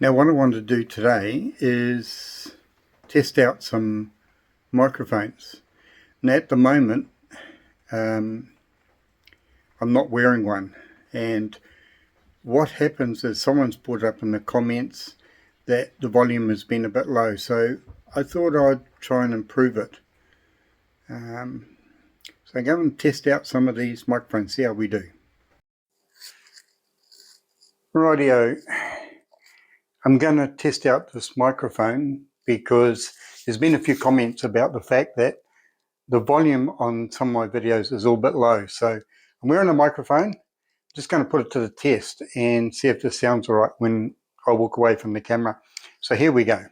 Now what I want to do today is test out some microphones. Now at the moment I'm not wearing one, and what happens is someone's put up in the comments that the volume has been a bit low, so I thought I'd try and improve it. So I'm going to test out some of these microphones, see how we do. Rightio, I'm going to test out this microphone because there's been a few comments about the fact that the volume on some of my videos is all a bit low. So I'm wearing a microphone, just going to put it to the test and see if this sounds all right when I walk away from the camera. So here we go.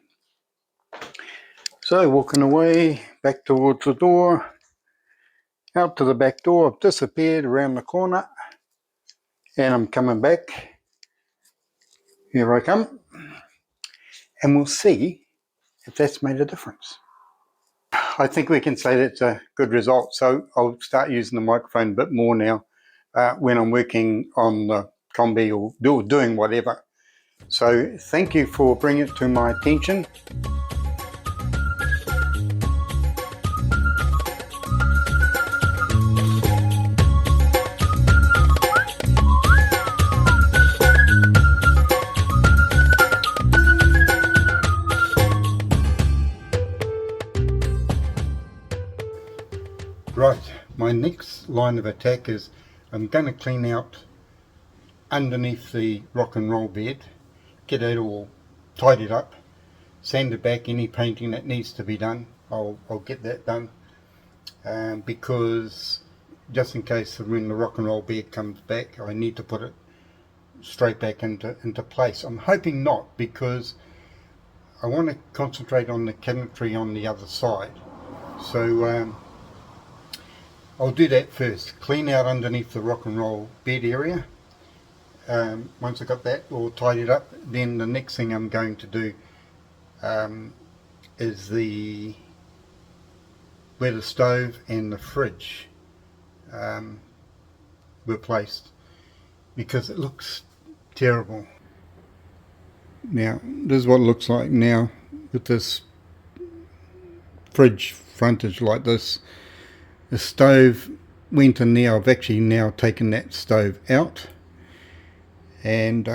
So walking away, back towards the door, out to the back door. I've disappeared around the corner and I'm coming back. Here I come, and we'll see if that's made a difference. I think we can say that's a good result, so I'll start using the microphone a bit more now when I'm working on the Kombi or doing whatever. So thank you for bringing it to my attention. Right, my next line of attack is I'm going to clean out underneath the rock and roll bed, get it all tidied up, sand it back, any painting that needs to be done, I'll get that done, because just in case when the rock and roll bed comes back I need to put it straight back into place. I'm hoping not, because I want to concentrate on the cabinetry on the other side. So I'll do that first, clean out underneath the rock and roll bed area. Once I got that all tidied up, then the next thing I'm going to do is where the stove and the fridge were placed, because it looks terrible. Now this is what it looks like now with this fridge frontage like this. The stove went in there. I've actually now taken that stove out, and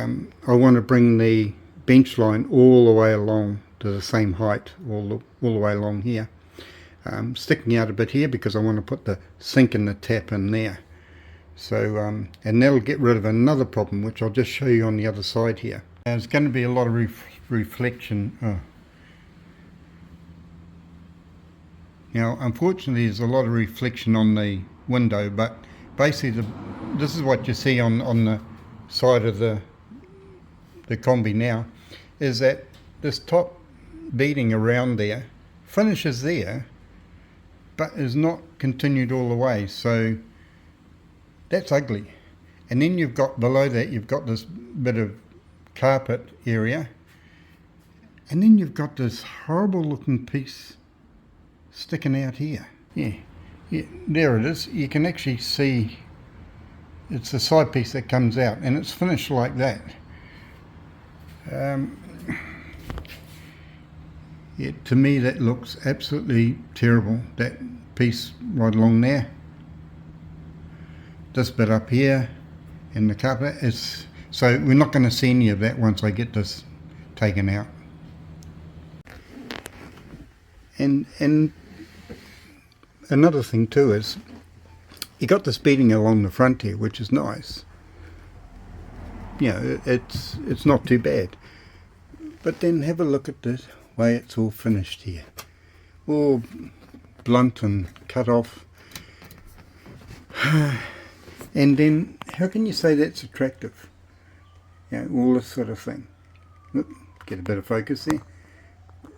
I want to bring the bench line all the way along to the same height, all the way along here. Sticking out a bit here because I want to put the sink and the tap in there. So and that'll get rid of another problem, which I'll just show you on the other side here. There's going to be a lot of reflection. Now unfortunately there's a lot of reflection on the window, but basically this is what you see on the side of the Kombi now, is that this top beading around there finishes there but is not continued all the way, so that's ugly. And then you've got below that, you've got this bit of carpet area, and then you've got this horrible looking piece sticking out here. Yeah, there it is. You can actually see it's the side piece that comes out, and it's finished like that. Yeah, to me that looks absolutely terrible, that piece right along there. This bit up here and the carpet is, so we're not going to see any of that once I get this taken out. And another thing too is you got this beading along the front here, which is nice. You know, it's not too bad. But then have a look at the way it's all finished here, all blunt and cut off. And then how can you say that's attractive? You know, all this sort of thing. Look, get a bit of focus there.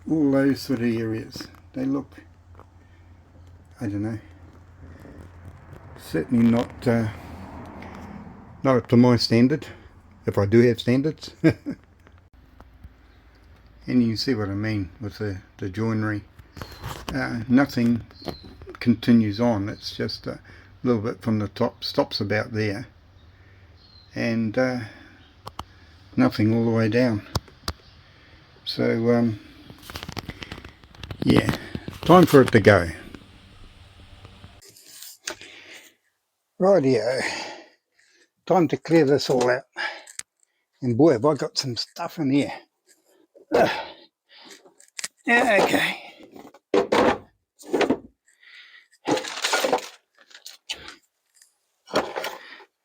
All those sort of areas, they look, I don't know, certainly not up to my standard, if I do have standards. And you can see what I mean with the joinery. Nothing continues on, it's just a little bit from the top, stops about there, and nothing all the way down. So yeah, time for it to go. Rightio, time to clear this all out. And boy, have I got some stuff in here. Yeah, okay.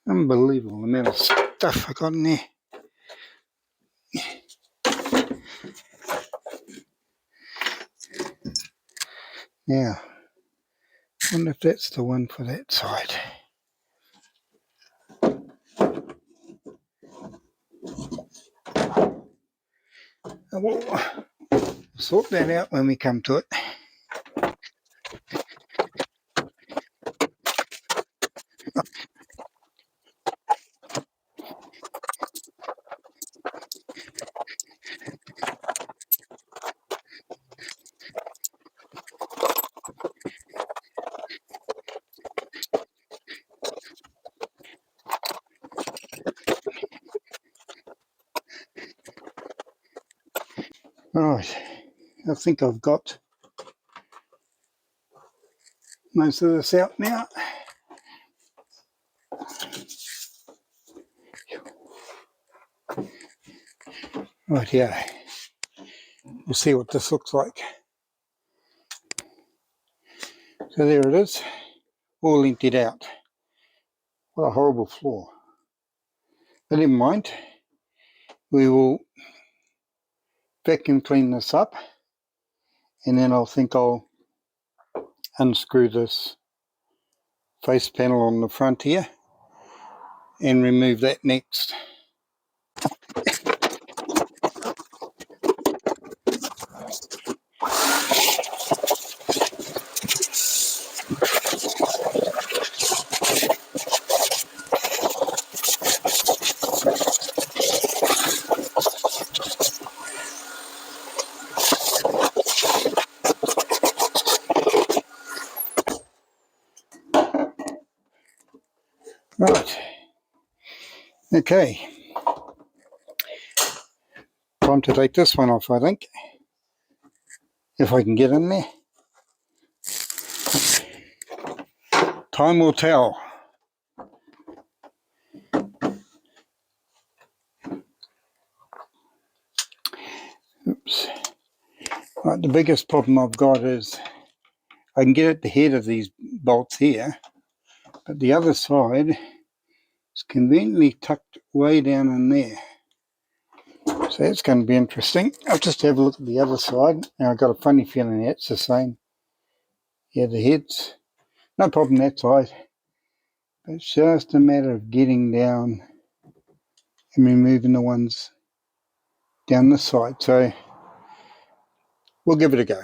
Unbelievable amount of stuff I got in there. Now, I wonder if that's the one for that side. We'll sort that out when we come to it. Right, I think I've got most of this out now. Right, yeah. We'll see what this looks like. So there it is, all emptied out. What a horrible floor. But never mind, we will vacuum clean this up, and then I'll unscrew this face panel on the front here and remove that next. Right, okay, time to take this one off, I think, if I can get in there. Time will tell. Oops. Right, the biggest problem I've got is I can get at the head of these bolts here, but the other side is conveniently tucked way down in there. So that's going to be interesting. I'll just have a look at the other side. Now I've got a funny feeling it's the same. Yeah, the head's no problem that side. But it's just a matter of getting down and removing the ones down this side. So we'll give it a go.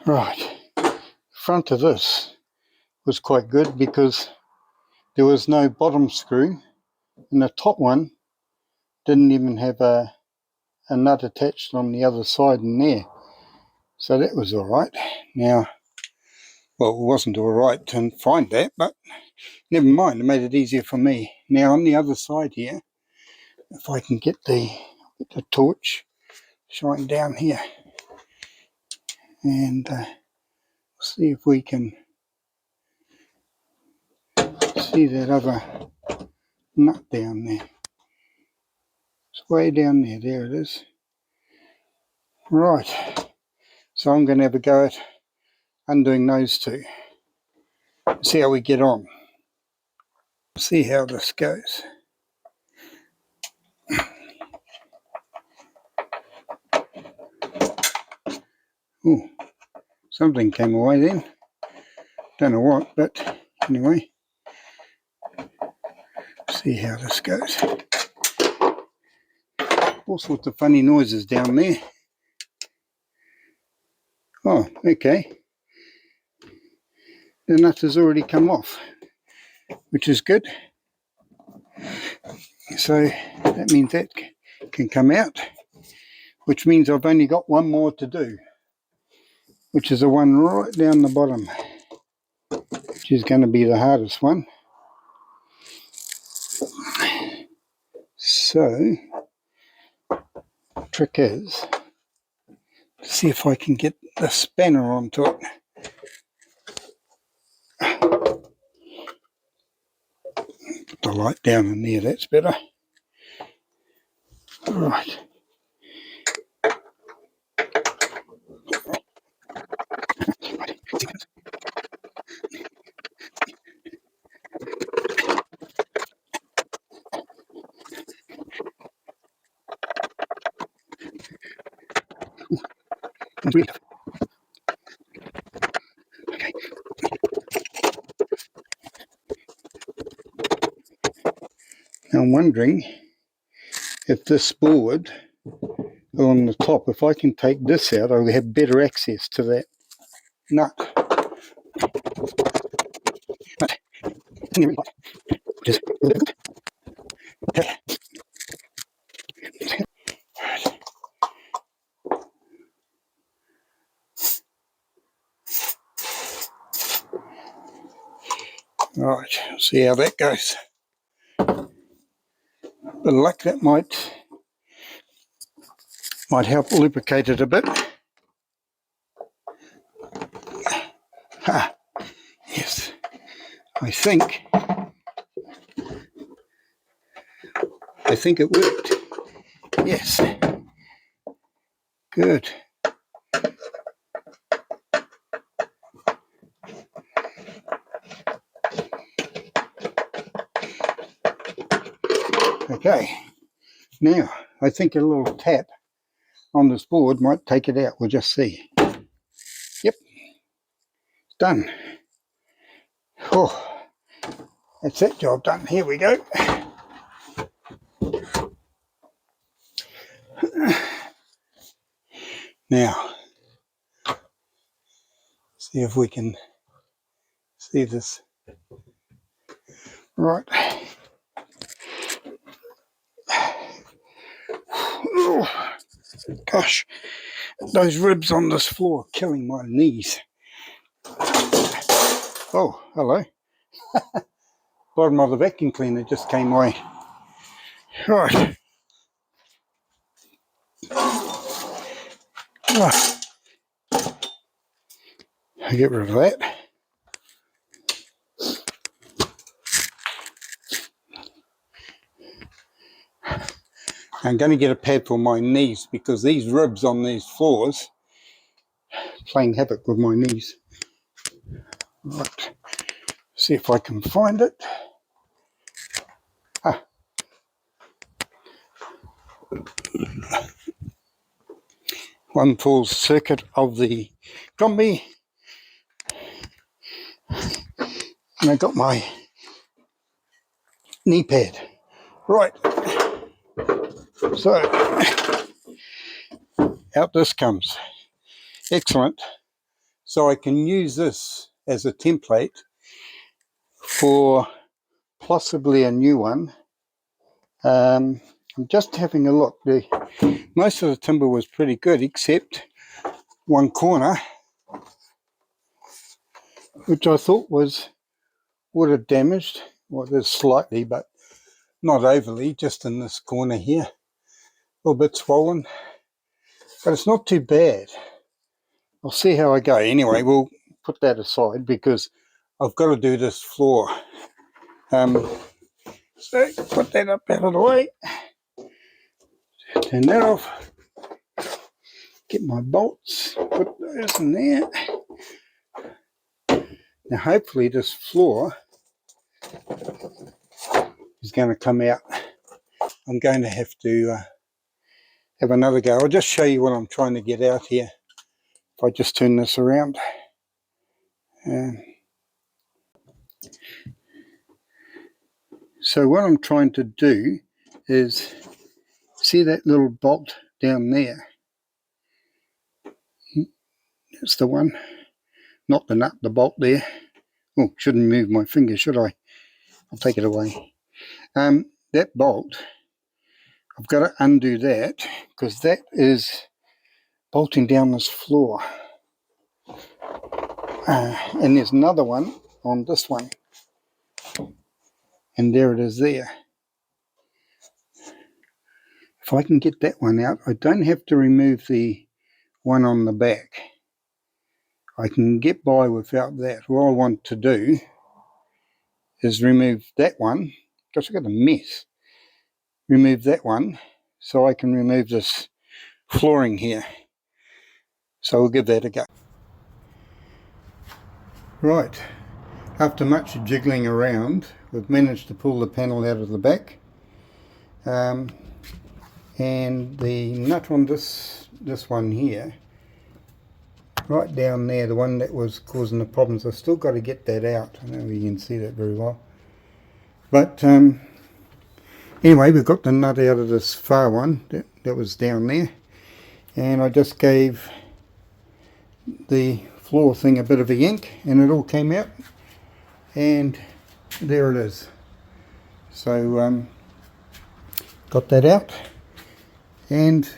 Right, front of this was quite good because there was no bottom screw, and the top one didn't even have a nut attached on the other side in there. So that was all right. Now, well, it wasn't all right to find that, but never mind, it made it easier for me. Now on the other side here, if I can get the torch shine down here, and see if we can see that other nut down there. It's way down there. There it is. Right, so I'm going to have a go at undoing those two. See how we get on. See how this goes. Oh, something came away then. Don't know what, but anyway. See how this goes. All sorts of funny noises down there. Oh, okay. The nut has already come off, which is good. So that means that can come out, which means I've only got one more to do, which is the one right down the bottom, which is going to be the hardest one. So, trick is to see if I can get the spanner onto it. Put the light down in there, that's better. Alright. Okay. Now I'm wondering if this board on the top, if I can take this out, I'll have better access to that nut. Right, see how that goes. But luck, that might help lubricate it a bit. Ha, yes, I think it worked. Yes, good. Okay, now I think a little tap on this board might take it out. We'll just see. Yep, it's done. Oh, that's that job done. Here we go. Now, see if we can see this. Right. Oh, gosh, those ribs on this floor are killing my knees. Oh, hello. Bottom of the vacuum cleaner just came away. Right. Oh, I'll get rid of that. I'm going to get a pad for my knees because these ribs on these floors playing havoc with my knees. Right. See if I can find it. Ah. One full circuit of the Kombi. And I got my knee pad. Right. So, out this comes. Excellent. So I can use this as a template for possibly a new one. I'm just having a look. Most of the timber was pretty good except one corner, which I thought would have damaged. Well, there's slightly, but not overly, just in this corner here. A little bit swollen, but it's not too bad. I'll see how I go. Anyway, we'll put that aside because I've got to do this floor. So put that up out of the way. Turn that off. Get my bolts. Put those in there. Now hopefully this floor is going to come out. I'm going to have to have another go. I'll just show you what I'm trying to get out here. If I just turn this around. So what I'm trying to do is, see that little bolt down there? That's the one. Not the nut, the bolt there. Oh, shouldn't move my finger, should I? I'll take it away. That bolt, I've got to undo that because that is bolting down this floor. And there's another one on this one. And there it is there. if I can get that one out, I don't have to remove the one on the back. I can get by without that. What I want to do is remove that one. Gosh, I've got a mess. Remove that one so I can remove this flooring here. So we'll give that a go. Right, after much jiggling around, we've managed to pull the panel out of the back. And the nut on this one here, right down there, the one that was causing the problems, I've still got to get that out. I don't know if you can see that very well. But anyway, we've got the nut out of this far one that was down there. And I just gave the floor thing a bit of a yank and it all came out. And there it is. So got that out. And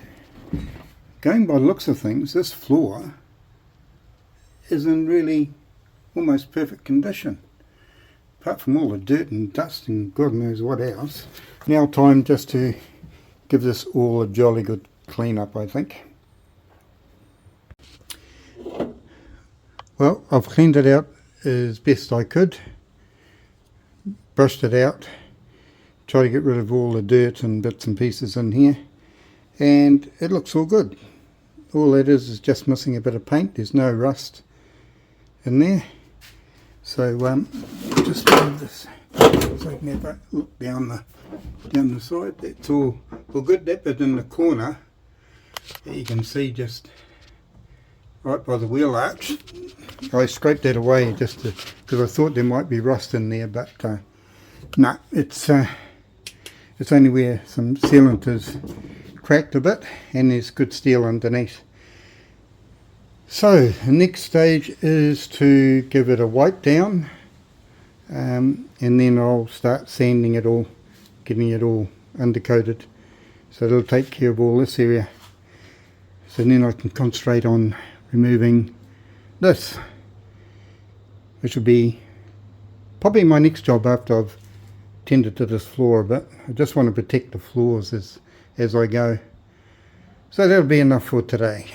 going by the looks of things, this floor is in really almost perfect condition, apart from all the dirt and dust and God knows what else. Now time just to give this all a jolly good clean up, I think. Well, I've cleaned it out as best I could, brushed it out, tried to get rid of all the dirt and bits and pieces in here, and it looks all good. All that is just missing a bit of paint. There's no rust in there. So just move this so I can have a look down the side. That's all good. That bit in the corner that you can see just right by the wheel arch, I scraped that away just because I thought there might be rust in there, but no, it's only where some sealant is cracked a bit and there's good steel underneath. So the next stage is to give it a wipe down, and then I'll start sanding it all, getting it all undercoated, so it'll take care of all this area. So then I can concentrate on removing this, which will be probably my next job after I've tended to this floor a bit. I just want to protect the floors as I go. So that'll be enough for today.